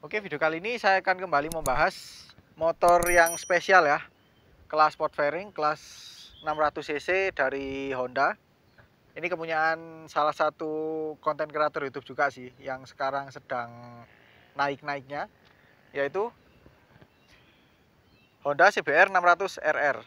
Oke, video kali ini saya akan kembali membahas motor yang spesial ya, kelas sport fairing, kelas 600 cc dari Honda. Ini kepunyaan salah satu konten kreator YouTube juga sih, yang sekarang sedang naik-naiknya, yaitu Honda CBR 600 RR.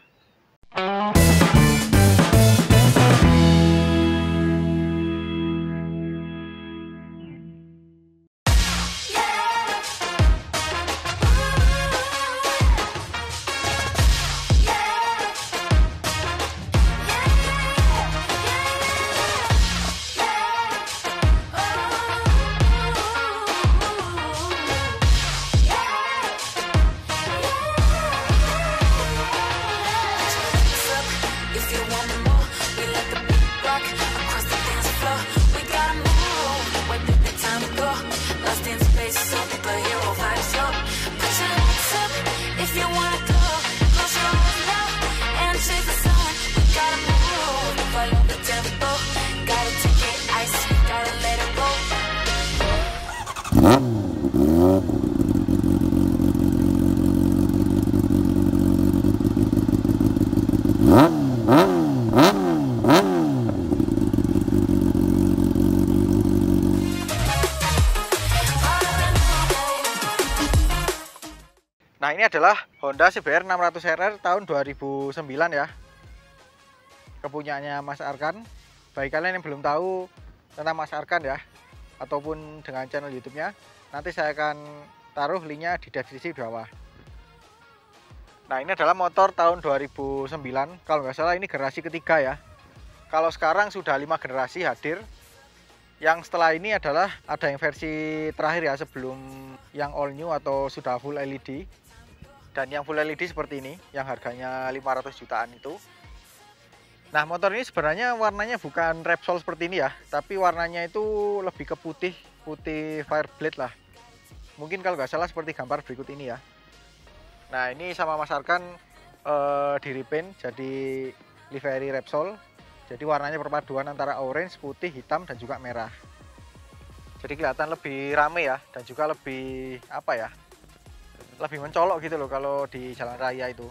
Nah, ini adalah Honda CBR 600 RR tahun 2009 ya. Kepunyaannya Mas Arkan. Bagi kalian yang belum tahu tentang Mas Arkan ya, ataupun dengan channel YouTube-nya, nanti saya akan taruh linknya di deskripsi bawah. Nah, ini adalah motor tahun 2009. Kalau nggak salah ini generasi ketiga ya. Kalau sekarang sudah 5 generasi hadir. Yang setelah ini adalah ada yang versi terakhir ya, sebelum yang all new atau sudah full LED. Dan yang full LED seperti ini, yang harganya 500 jutaan itu. Nah, motor ini sebenarnya warnanya bukan Repsol seperti ini ya, tapi warnanya itu lebih ke putih Fireblade lah. Mungkin kalau nggak salah seperti gambar berikut ini ya. Nah, ini sama Mas Arkan di repaint jadi livery Repsol. Jadi warnanya perpaduan antara orange, putih, hitam, dan juga merah. Jadi kelihatan lebih rame ya, dan juga lebih apa ya, lebih mencolok gitu loh kalau di jalan raya itu.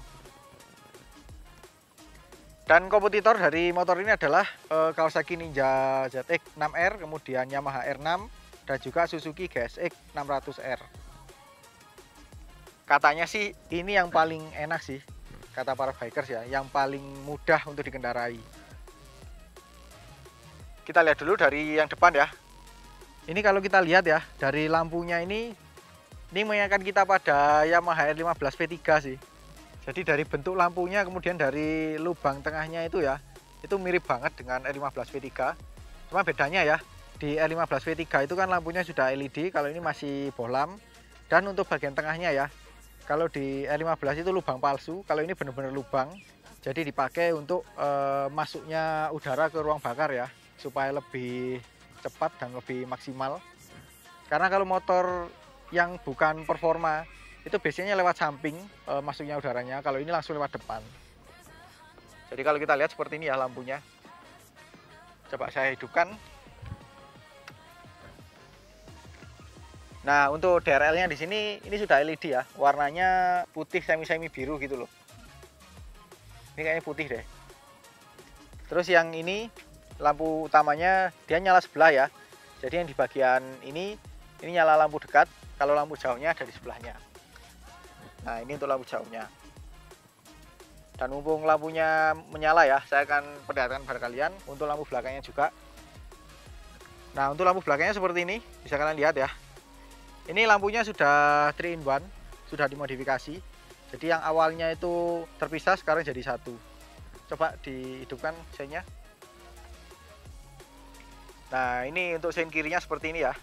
Dan kompetitor dari motor ini adalah Kawasaki Ninja ZX 6R, kemudian Yamaha R6, dan juga Suzuki GSX 600R. Katanya sih ini yang paling enak sih, kata para bikers ya, yang paling mudah untuk dikendarai. Kita lihat dulu dari yang depan ya. Ini kalau kita lihat ya, dari lampunya ini mengingatkan kita pada Yamaha R15 V3 sih. Jadi dari bentuk lampunya, kemudian dari lubang tengahnya itu ya, itu mirip banget dengan R15 V3. Cuma bedanya ya, di R15 V3 itu kan lampunya sudah LED, kalau ini masih bohlam. Dan untuk bagian tengahnya ya, kalau di R15 itu lubang palsu, kalau ini benar-benar lubang. Jadi dipakai untuk masuknya udara ke ruang bakar ya, supaya lebih cepat dan lebih maksimal. Karena kalau motor yang bukan performa itu biasanya lewat samping masuknya udaranya, kalau ini langsung lewat depan. Jadi kalau kita lihat seperti ini ya lampunya. Coba saya hidupkan. Nah, untuk DRL-nya di sini ini sudah LED ya, warnanya putih semi-semi biru gitu loh. Ini kayaknya putih deh. Terus yang ini lampu utamanya dia nyala sebelah ya. Jadi yang di bagian ini nyala lampu dekat. Kalau lampu jauhnya ada di sebelahnya. Nah, ini untuk lampu jauhnya. Dan mumpung lampunya menyala ya, saya akan perlihatkan pada kalian untuk lampu belakangnya juga. Nah, untuk lampu belakangnya seperti ini, bisa kalian lihat ya. Ini lampunya sudah 3 in 1, sudah dimodifikasi. Jadi yang awalnya itu terpisah, sekarang jadi satu. Coba dihidupkan seinnya. Nah, ini untuk sein kirinya seperti ini ya.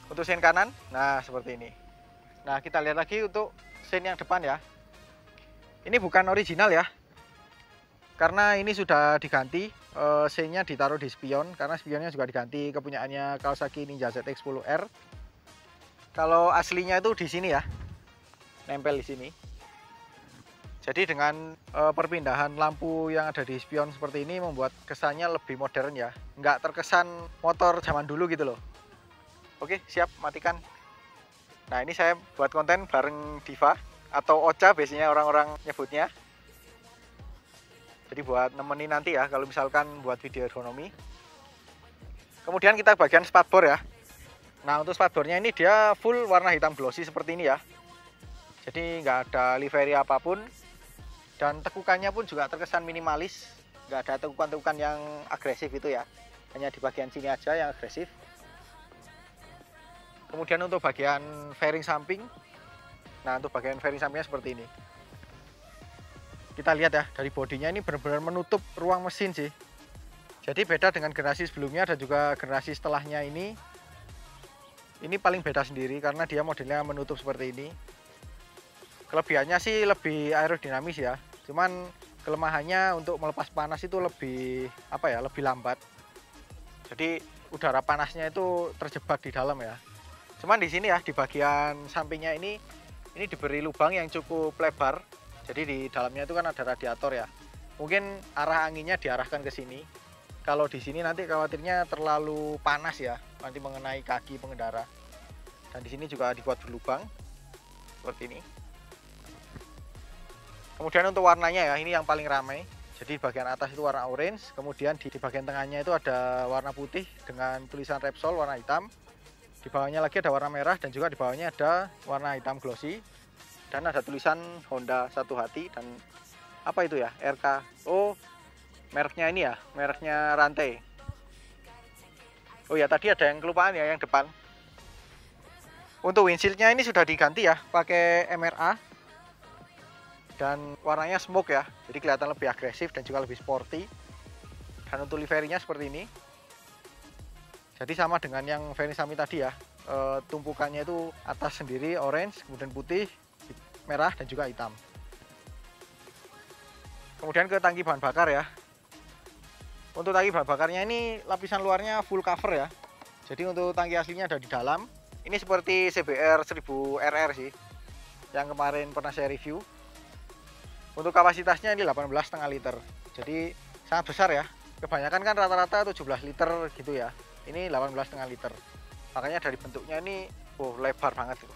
Untuk sein kanan, nah seperti ini. Nah, kita lihat lagi untuk sein yang depan ya. Ini bukan original ya, karena ini sudah diganti. Seinnya ditaruh di spion, karena spionnya juga diganti, kepunyaannya Kawasaki Ninja ZX 10R. Kalau aslinya itu di sini ya, nempel di sini. Jadi dengan perpindahan lampu yang ada di spion seperti ini membuat kesannya lebih modern ya, nggak terkesan motor zaman dulu gitu loh. Oke, siap, matikan. Nah ini saya buat konten bareng Diva atau Ocha biasanya orang-orang nyebutnya. Jadi buat nemenin nanti ya kalau misalkan buat video ergonomi. Kemudian kita bagian spatbor ya. Nah untuk spatbornya ini dia full warna hitam glossy seperti ini ya. Jadi nggak ada livery apapun. Dan tekukannya pun juga terkesan minimalis. Nggak ada tekukan-tekukan yang agresif itu ya. Hanya di bagian sini aja yang agresif. Kemudian untuk bagian fairing samping, nah untuk bagian fairing sampingnya seperti ini. Kita lihat ya, dari bodinya ini benar-benar menutup ruang mesin sih. Jadi beda dengan generasi sebelumnya dan juga generasi setelahnya ini paling beda sendiri karena dia modelnya menutup seperti ini. Kelebihannya sih lebih aerodinamis ya, cuman kelemahannya untuk melepas panas itu lebih lebih lambat. Jadi udara panasnya itu terjebak di dalam ya. Cuman di sini ya di bagian sampingnya ini diberi lubang yang cukup lebar. Jadi di dalamnya itu kan ada radiator ya. Mungkin arah anginnya diarahkan ke sini. Kalau di sini nanti khawatirnya terlalu panas ya, nanti mengenai kaki pengendara. Dan di sini juga dibuat berlubang seperti ini. Kemudian untuk warnanya ya, ini yang paling ramai. Jadi bagian atas itu warna orange, kemudian di bagian tengahnya itu ada warna putih dengan tulisan Repsol warna hitam. Di bawahnya lagi ada warna merah dan juga di bawahnya ada warna hitam glossy. Dan ada tulisan Honda Satu Hati dan apa itu ya? RK. Oh, mereknya ini ya, mereknya rantai. Oh ya, tadi ada yang kelupaan ya yang depan. Untuk windshieldnya ini sudah diganti ya, pakai MRA. Dan warnanya smoke ya, jadi kelihatan lebih agresif dan juga lebih sporty. Dan untuk liverynya seperti ini. Jadi sama dengan yang fairing samping tadi ya, tumpukannya itu atas sendiri orange, kemudian putih, merah dan juga hitam. Kemudian ke tangki bahan bakar ya. Untuk tangki bahan bakarnya ini lapisan luarnya full cover ya. Jadi untuk tangki aslinya ada di dalam. Ini seperti CBR 1000 RR sih, yang kemarin pernah saya review. Untuk kapasitasnya ini 18,5 liter. Jadi sangat besar ya. Kebanyakan kan rata-rata 17 liter gitu ya. Ini 18,5 liter. Makanya dari bentuknya ini lebar banget tuh.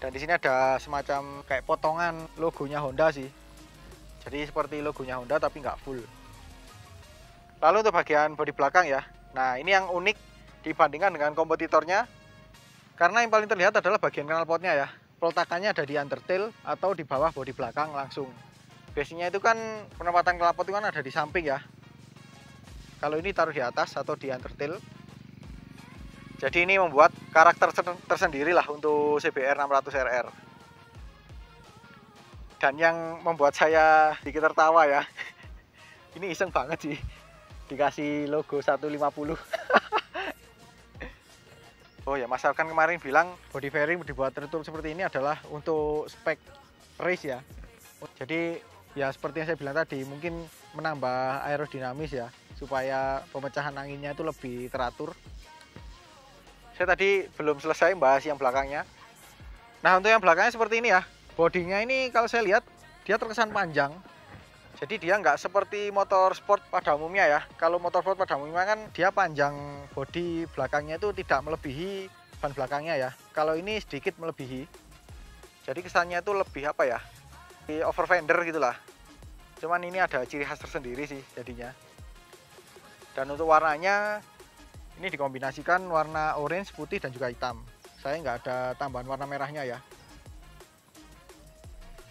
Dan di sini ada semacam kayak potongan logonya Honda sih. Jadi seperti logonya Honda tapi nggak full. Lalu untuk bagian bodi belakang ya. Nah ini yang unik dibandingkan dengan kompetitornya. Karena yang paling terlihat adalah bagian knalpotnya ya. Peletakannya ada di undertail atau di bawah bodi belakang langsung. Biasanya itu kan penempatan knalpot itu kan ada di samping ya. Kalau ini taruh di atas atau di undertail. Jadi ini membuat karakter tersendiri lah untuk CBR 600 RR. Dan yang membuat saya sedikit tertawa ya. Ini iseng banget sih. Dikasih logo 150. Oh ya, Mas Arkan kemarin bilang body fairing dibuat tertutup seperti ini adalah untuk spek race ya. Jadi ya seperti yang saya bilang tadi, mungkin menambah aerodinamis ya, supaya pemecahan anginnya itu lebih teratur. Saya tadi belum selesai bahas yang belakangnya. Nah untuk yang belakangnya seperti ini ya. Bodinya ini kalau saya lihat dia terkesan panjang. Jadi dia nggak seperti motor sport pada umumnya ya. Kalau motor sport pada umumnya kan dia panjang bodi belakangnya itu tidak melebihi ban belakangnya ya. Kalau ini sedikit melebihi. Jadi kesannya itu lebih di over fender gitulah. Cuman ini ada ciri khas tersendiri sih jadinya. Dan untuk warnanya ini dikombinasikan warna orange, putih dan juga hitam. Saya nggak ada tambahan warna merahnya ya.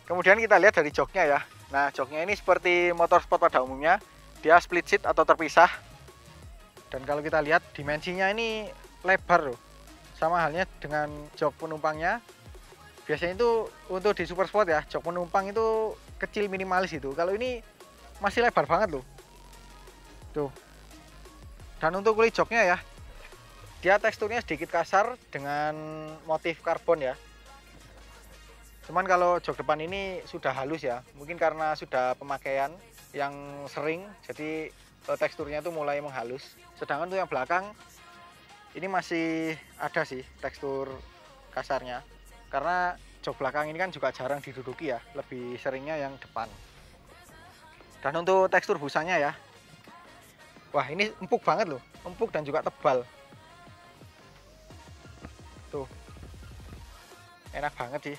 Kemudian kita lihat dari joknya ya. Nah joknya ini seperti motor sport pada umumnya, dia split seat atau terpisah. Dan kalau kita lihat dimensinya ini lebar loh. Sama halnya dengan jok penumpangnya. Biasanya itu untuk di super sport ya, jok penumpang itu kecil minimalis itu. Kalau ini masih lebar banget loh. Tuh. Dan untuk kulit joknya ya, dia teksturnya sedikit kasar dengan motif karbon ya. Cuman kalau jok depan ini sudah halus ya, mungkin karena sudah pemakaian yang sering, jadi teksturnya itu mulai menghalus. Sedangkan untuk yang belakang, ini masih ada sih tekstur kasarnya. Karena jok belakang ini kan juga jarang diduduki ya, lebih seringnya yang depan. Dan untuk tekstur busanya ya, wah ini empuk banget loh, empuk dan juga tebal. Tuh, Enak banget sih.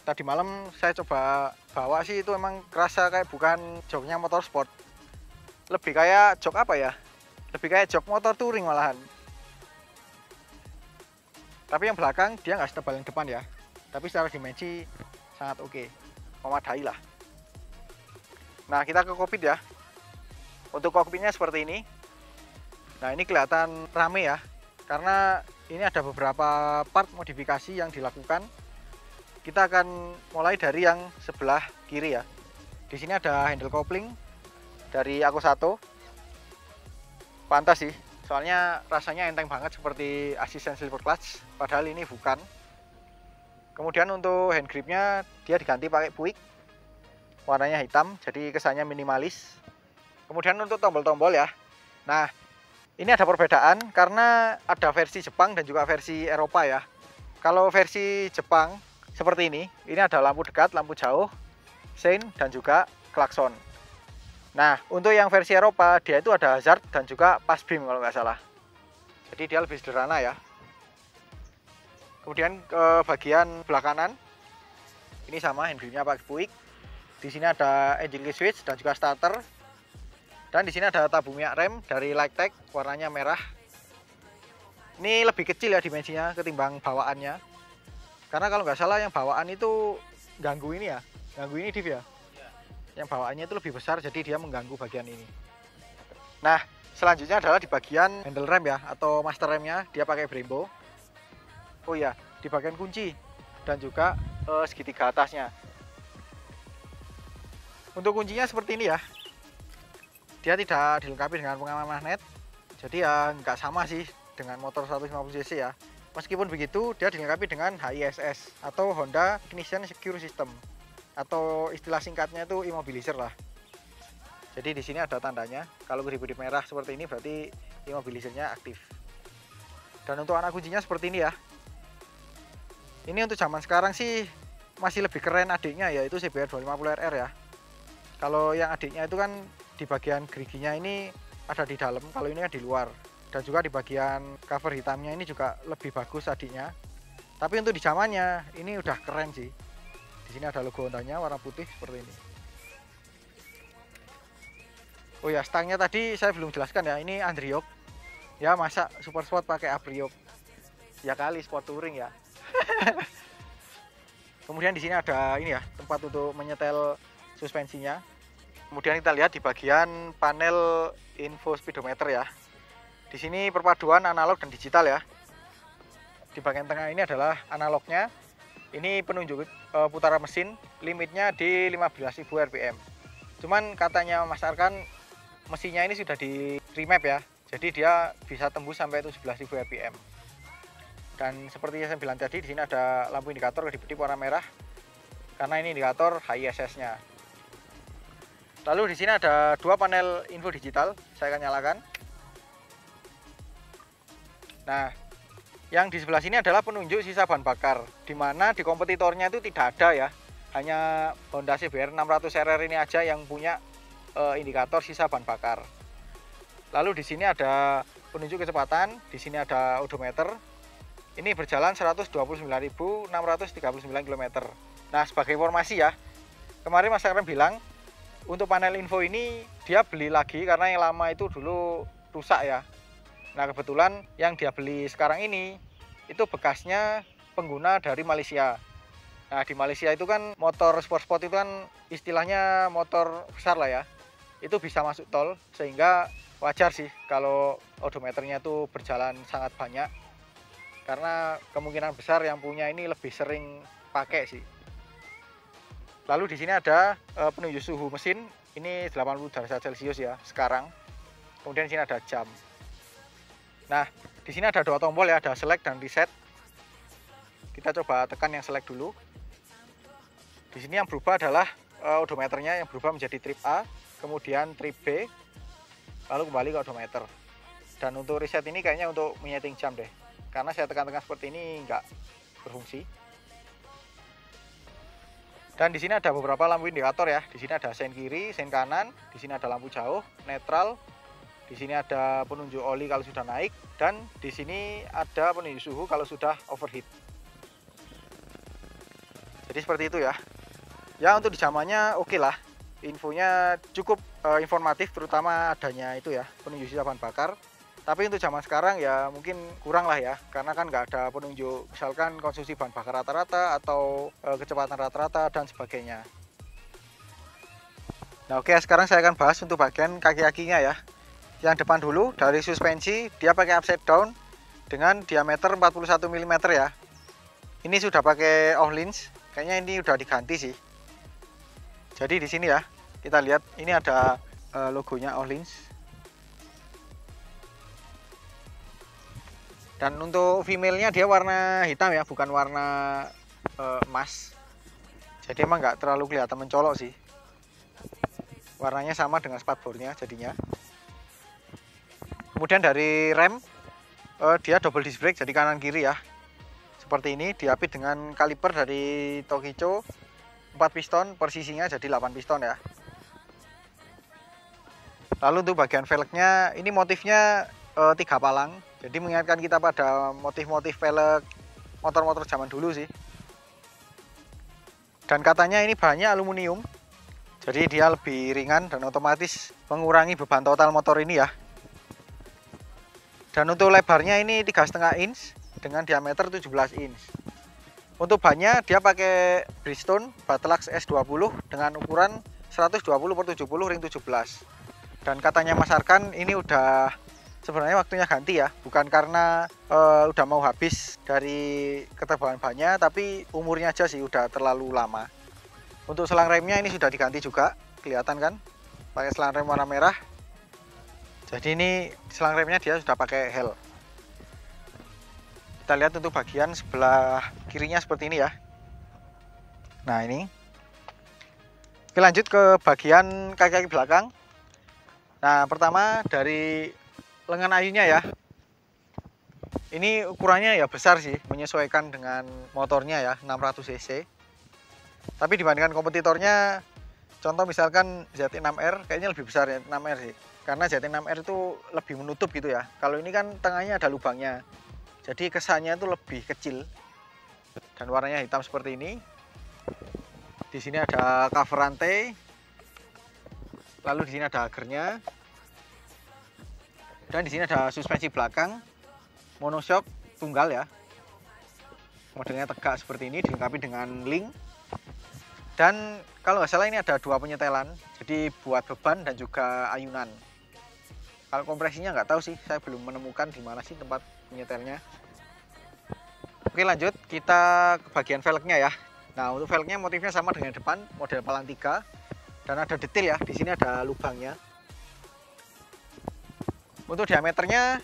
Tadi malam saya coba bawa sih, itu emang kerasa kayak bukan joknya motor sport. Lebih kayak jok apa ya? Lebih kayak jok motor touring malahan. Tapi yang belakang dia nggak setebal yang depan ya. Tapi secara dimensi sangat oke, memadai lah. Nah, kita ke kokpit ya. Untuk kokpitnya seperti ini. Nah, ini kelihatan rame ya, karena ini ada beberapa part modifikasi yang dilakukan. Kita akan mulai dari yang sebelah kiri ya. Di sini ada handle coupling dari Akosato. Pantas sih, soalnya rasanya enteng banget seperti asisten silver clutch, padahal ini bukan. Kemudian untuk hand gripnya dia diganti pakai Buick, warnanya hitam, jadi kesannya minimalis. Kemudian untuk tombol-tombol ya, nah ini ada perbedaan karena ada versi Jepang dan juga versi Eropa ya. Kalau versi Jepang seperti ini ada lampu dekat, lampu jauh, sein, dan juga klakson. Nah, untuk yang versi Eropa, dia itu ada hazard dan juga pass beam kalau nggak salah. Jadi dia lebih sederhana ya. Kemudian ke bagian belah kanan, ini sama handbrake-nya pakai Buick. Di sini ada engine key switch dan juga starter. Dan di sini ada tabung minyak rem dari Lightech, warnanya merah. Ini lebih kecil ya dimensinya ketimbang bawaannya. Karena kalau nggak salah yang bawaan itu ganggu ini ya, ganggu ini div ya. Yang bawaannya itu lebih besar, jadi dia mengganggu bagian ini. Nah, selanjutnya adalah di bagian handle rem ya, atau master remnya dia pakai Brembo. Oh iya, di bagian kunci dan juga segitiga atasnya. Untuk kuncinya seperti ini ya. Dia tidak dilengkapi dengan pengaman magnet, jadi ya nggak sama sih dengan motor 150 cc ya. Meskipun begitu, dia dilengkapi dengan HISS atau Honda Ignition Secure System, atau istilah singkatnya itu immobilizer lah. Jadi di sini ada tandanya, kalau kedip-kedip merah seperti ini berarti immobilizernya aktif. Dan untuk anak kuncinya seperti ini ya. Ini untuk zaman sekarang sih masih lebih keren adiknya, yaitu CBR 250RR ya. Kalau yang adiknya itu kan di bagian geriginya ini ada di dalam, kalau ini kan di luar. Dan juga di bagian cover hitamnya ini juga lebih bagus adiknya. Tapi untuk di zamannya ini udah keren sih. Di sini ada logo Hondanya warna putih seperti ini. Oh ya, stangnya tadi saya belum jelaskan ya, ini Andriok. Ya masa super sport pakai Apriok? Ya kali sport touring ya. Kemudian di sini ada ini ya, tempat untuk menyetel suspensinya. Kemudian kita lihat di bagian panel info speedometer ya. Di sini perpaduan analog dan digital ya. Di bagian tengah ini adalah analognya. Ini penunjuk putaran mesin, limitnya di 15.000 rpm. Cuman katanya Mas Arkan, mesinnya ini sudah di remap ya. Jadi dia bisa tembus sampai 17.000 rpm. Dan seperti yang saya bilang tadi, di sini ada lampu indikator kedip-kedip warna merah, karena ini indikator HISS-nya. Lalu di sini ada dua panel info digital, saya akan nyalakan. Nah, yang di sebelah sini adalah penunjuk sisa bahan bakar, di mana di kompetitornya itu tidak ada ya, hanya Honda CBR 600RR ini aja yang punya indikator sisa bahan bakar. Lalu di sini ada penunjuk kecepatan, di sini ada odometer. Ini berjalan 129.639 km. Nah, sebagai informasi ya, kemarin Mas Arkan bilang untuk panel info ini dia beli lagi karena yang lama itu dulu rusak ya. Nah, kebetulan yang dia beli sekarang ini itu bekasnya pengguna dari Malaysia. Nah, di Malaysia itu kan motor sport itu kan istilahnya motor besar lah ya. Itu bisa masuk tol, sehingga wajar sih kalau odometernya itu berjalan sangat banyak. Karena kemungkinan besar yang punya ini lebih sering pakai sih. Lalu di sini ada penunjuk suhu mesin, ini 80 derajat Celcius ya sekarang. Kemudian di sini ada jam. Nah, di sini ada dua tombol ya, ada select dan reset. Kita coba tekan yang select dulu. Di sini yang berubah adalah odometernya, yang berubah menjadi trip A, kemudian trip B, lalu kembali ke odometer. Dan untuk reset ini kayaknya untuk menyeting jam deh, karena saya tekan-tekan seperti ini nggak berfungsi. Dan di sini ada beberapa lampu indikator ya. Di sini ada sein kiri, sein kanan, di sini ada lampu jauh, netral. Di sini ada penunjuk oli kalau sudah naik, dan di sini ada penunjuk suhu kalau sudah overheat. Jadi seperti itu ya. Ya untuk di zamannya oke lah, infonya cukup informatif, terutama adanya itu ya penunjuk sisa bahan bakar. Tapi untuk zaman sekarang ya mungkin kurang lah ya, karena kan nggak ada penunjuk misalkan konsumsi bahan bakar rata-rata atau kecepatan rata-rata dan sebagainya. Nah oke, sekarang saya akan bahas untuk bagian kaki-kakinya ya. Yang depan dulu, dari suspensi dia pakai upside down dengan diameter 41 mm ya. Ini sudah pakai Öhlins, kayaknya ini udah diganti sih. Jadi di sini ya, kita lihat ini ada logonya Öhlins. Dan untuk female-nya dia warna hitam ya, bukan warna emas. Jadi emang nggak terlalu kelihatan mencolok sih. Warnanya sama dengan spatbornya jadinya. Kemudian dari rem, dia double disc brake, jadi kanan kiri ya. Seperti ini, diapit dengan kaliper dari Tokicho 4 piston, persisinya jadi 8 piston ya. Lalu untuk bagian velgnya, ini motifnya 3 palang, jadi mengingatkan kita pada motif-motif velg motor-motor zaman dulu sih. Dan katanya ini bahannya aluminium, jadi dia lebih ringan dan otomatis mengurangi beban total motor ini ya. Dan untuk lebarnya ini 3,5 inch dengan diameter 17 inch. Untuk bannya dia pakai Bridgestone Battlax S20 dengan ukuran 120/70 ring 17. Dan katanya Mas Arkan ini udah sebenarnya waktunya ganti ya, bukan karena udah mau habis dari ketebalan bannya, tapi umurnya aja sih udah terlalu lama. Untuk selang remnya ini sudah diganti juga, kelihatan kan? Pakai selang rem warna merah. Jadi ini selang remnya dia sudah pakai Hel. Kita lihat untuk bagian sebelah kirinya seperti ini ya. Nah ini. Oke, lanjut ke bagian kaki-kaki belakang. Nah pertama dari lengan ayunya ya. Ini ukurannya ya besar sih, menyesuaikan dengan motornya ya, 600 cc. Tapi dibandingkan kompetitornya, contoh misalkan ZT6R kayaknya lebih besar ya, 6R sih. Karena ZT6R itu lebih menutup gitu ya. Kalau ini kan tengahnya ada lubangnya. Jadi kesannya itu lebih kecil dan warnanya hitam seperti ini. Di sini ada cover rantai, lalu di sini ada agernya, dan di sini ada suspensi belakang monoshock tunggal ya. Modelnya tegak seperti ini, dilengkapi dengan link. Dan kalau nggak salah ini ada 2 penyetelan, jadi buat beban dan juga ayunan. Kalau kompresinya nggak tahu sih, saya belum menemukan di mana sih tempat penyetelnya. Oke lanjut, kita ke bagian velgnya ya. Nah untuk velgnya motifnya sama dengan depan, model palang 3. Dan ada detail ya, di sini ada lubangnya. Untuk diameternya,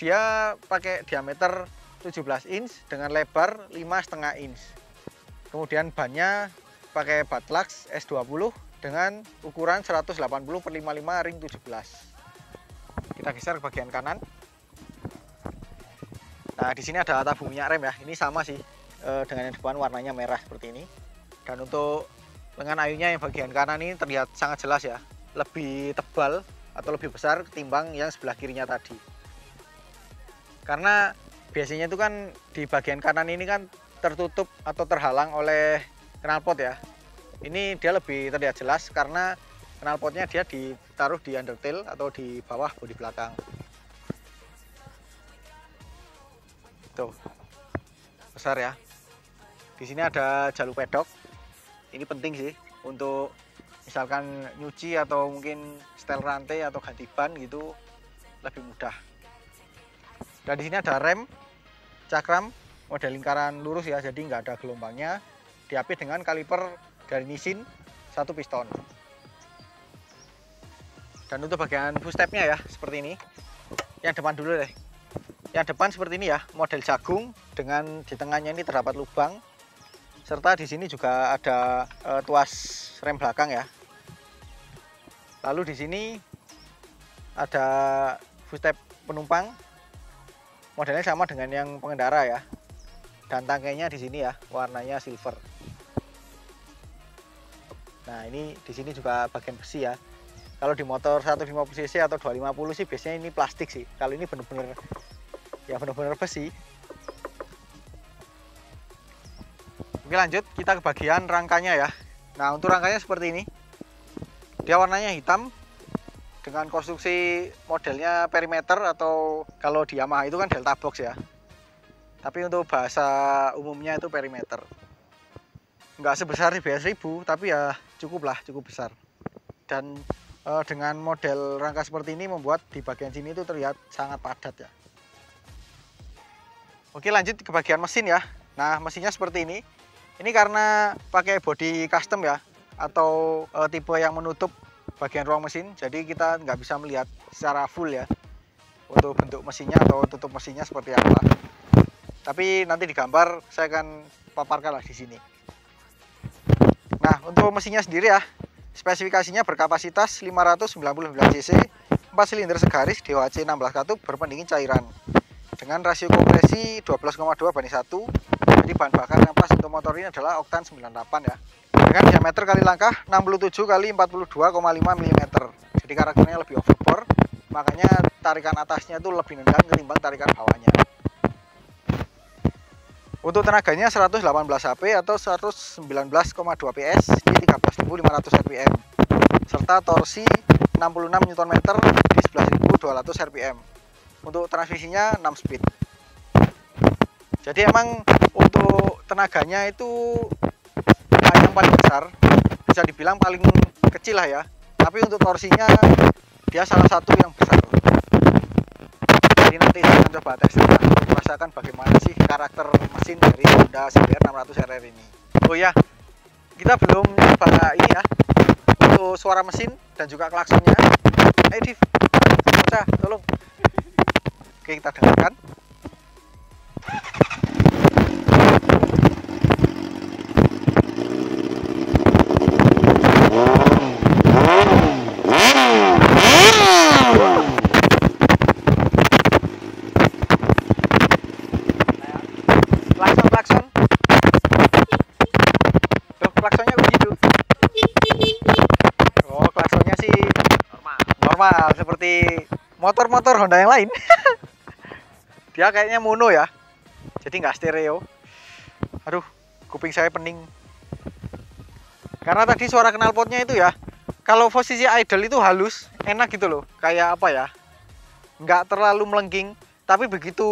dia pakai diameter 17 inch dengan lebar 5,5 inch. Kemudian bannya pakai Battlax S20 dengan ukuran 180/55 ring 17. Kita geser ke bagian kanan. Nah, di sini ada tabung minyak rem ya. Ini sama sih dengan yang depan, warnanya merah seperti ini. Dan untuk lengan ayunya yang bagian kanan ini terlihat sangat jelas ya. Lebih tebal atau lebih besar ketimbang yang sebelah kirinya tadi. Karena biasanya itu kan di bagian kanan ini kan tertutup atau terhalang oleh knalpot ya. Ini dia lebih terlihat jelas karena knalpotnya dia ditaruh di undertail atau di bawah bodi belakang. Tuh, besar ya. Di sini ada jalur pedok. Ini penting sih untuk misalkan nyuci atau mungkin setel rantai atau ganti ban gitu lebih mudah. Dan di sini ada rem cakram model lingkaran lurus ya, jadi nggak ada gelombangnya. Diapit dengan kaliper dari Nissin 1 piston. Dan untuk bagian footstepnya ya seperti ini. Yang depan dulu deh. Yang depan seperti ini ya, model jagung dengan di tengahnya ini terdapat lubang. Serta di sini juga ada tuas rem belakang ya. Lalu di sini ada footstep penumpang. Modelnya sama dengan yang pengendara ya. Dan tangkainya di sini ya, warnanya silver. Nah, ini di sini juga bagian besi ya. Kalau di motor 150 cc atau 250 sih biasanya ini plastik sih. Kalau ini bener-bener ya bener-bener besi. Oke, lanjut kita ke bagian rangkanya ya. Nah, untuk rangkanya seperti ini. Dia warnanya hitam dengan konstruksi modelnya perimeter, atau kalau di Yamaha itu kan delta box ya. Tapi untuk bahasa umumnya itu perimeter. Nggak sebesar CBR 1000, tapi ya cukup besar. Dan dengan model rangka seperti ini membuat di bagian sini itu terlihat sangat padat ya. Oke, lanjut ke bagian mesin ya. Nah, mesinnya seperti ini. Ini karena pakai body custom ya, atau tipe yang menutup bagian ruang mesin, jadi kita nggak bisa melihat secara full ya untuk bentuk mesinnya atau tutup mesinnya seperti apa. Tapi nanti di gambar saya akan paparkan lah di sini. Nah, untuk mesinnya sendiri ya, spesifikasinya berkapasitas 599 cc, 4 silinder segaris, DOHC 16 katup, berpendingin cairan dengan rasio kompresi 12,2:1. Jadi bahan bakar yang pas untuk motor ini adalah oktan 98 ya. Dengan diameter kali langkah 67 kali 42,5 mm. Jadi karakternya lebih overbore, makanya tarikan atasnya itu lebih nendang ketimbang tarikan bawahnya. Untuk tenaganya 118 HP atau 119,2 PS di 13.500 rpm, serta torsi 66 Nm di 11.200 rpm. Untuk transmisinya 6 speed. Jadi emang untuk tenaganya itu yang paling besar, bisa dibilang paling kecil lah ya. Tapi untuk torsinya dia salah satu yang besar. Jadi nanti saya akan coba tes ya, merasakan bagaimana sih karakter mesin dari Honda CBR 600RR ini. Oh ya, kita belum coba ini ya, untuk suara mesin dan juga klaksonnya. Ayo Div, bocah, tolong. Oke, kita dengarkan. Klakson. Tuh, klaksonnya begitu. Oh, klaksonnya sih normal seperti motor-motor Honda yang lain. Dia kayaknya mono ya, jadi nggak stereo. Aduh, kuping saya pening. Karena tadi suara knalpotnya itu ya, kalau posisi idle itu halus, enak gitu loh. Kayak apa ya, nggak terlalu melengking. Tapi begitu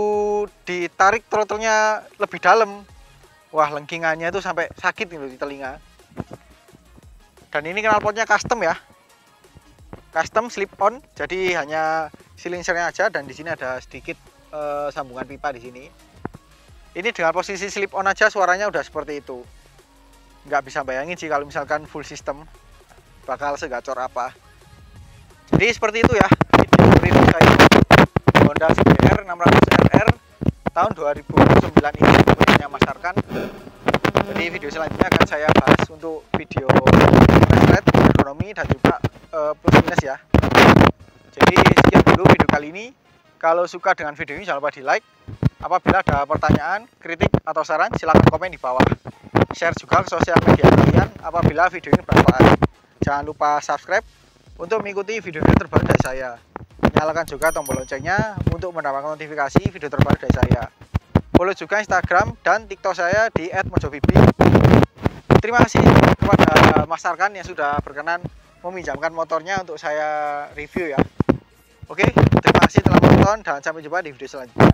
ditarik throttle-nya lebih dalam, wah, lengkingannya itu sampai sakit gitu di telinga. Dan ini knalpotnya custom ya, custom slip on, jadi hanya silinsernya aja, dan di sini ada sedikit sambungan pipa di sini. Ini dengan posisi slip on aja suaranya udah seperti itu. Nggak bisa bayangin sih kalau misalkan full system bakal segacor apa. Jadi seperti itu ya video review saya Honda CBR 600RR tahun 2009 ini punya Mas Arkan. Jadi video selanjutnya akan saya bahas untuk video rate, ekonomi, dan juga plus minus ya. Jadi sekian dulu video kali ini. Kalau suka dengan video ini jangan lupa di like. Apabila ada pertanyaan, kritik, atau saran silahkan komen di bawah. Share juga ke sosial media kalian apabila video ini bermanfaat. Jangan lupa subscribe untuk mengikuti video-video terbaru dari saya. Nyalakan juga tombol loncengnya untuk mendapatkan notifikasi video terbaru dari saya. Follow juga Instagram dan TikTok saya di @mojovibi. Terima kasih kepada Mas Arkan yang sudah berkenan meminjamkan motornya untuk saya review ya. Oke, terima kasih telah menonton dan sampai jumpa di video selanjutnya.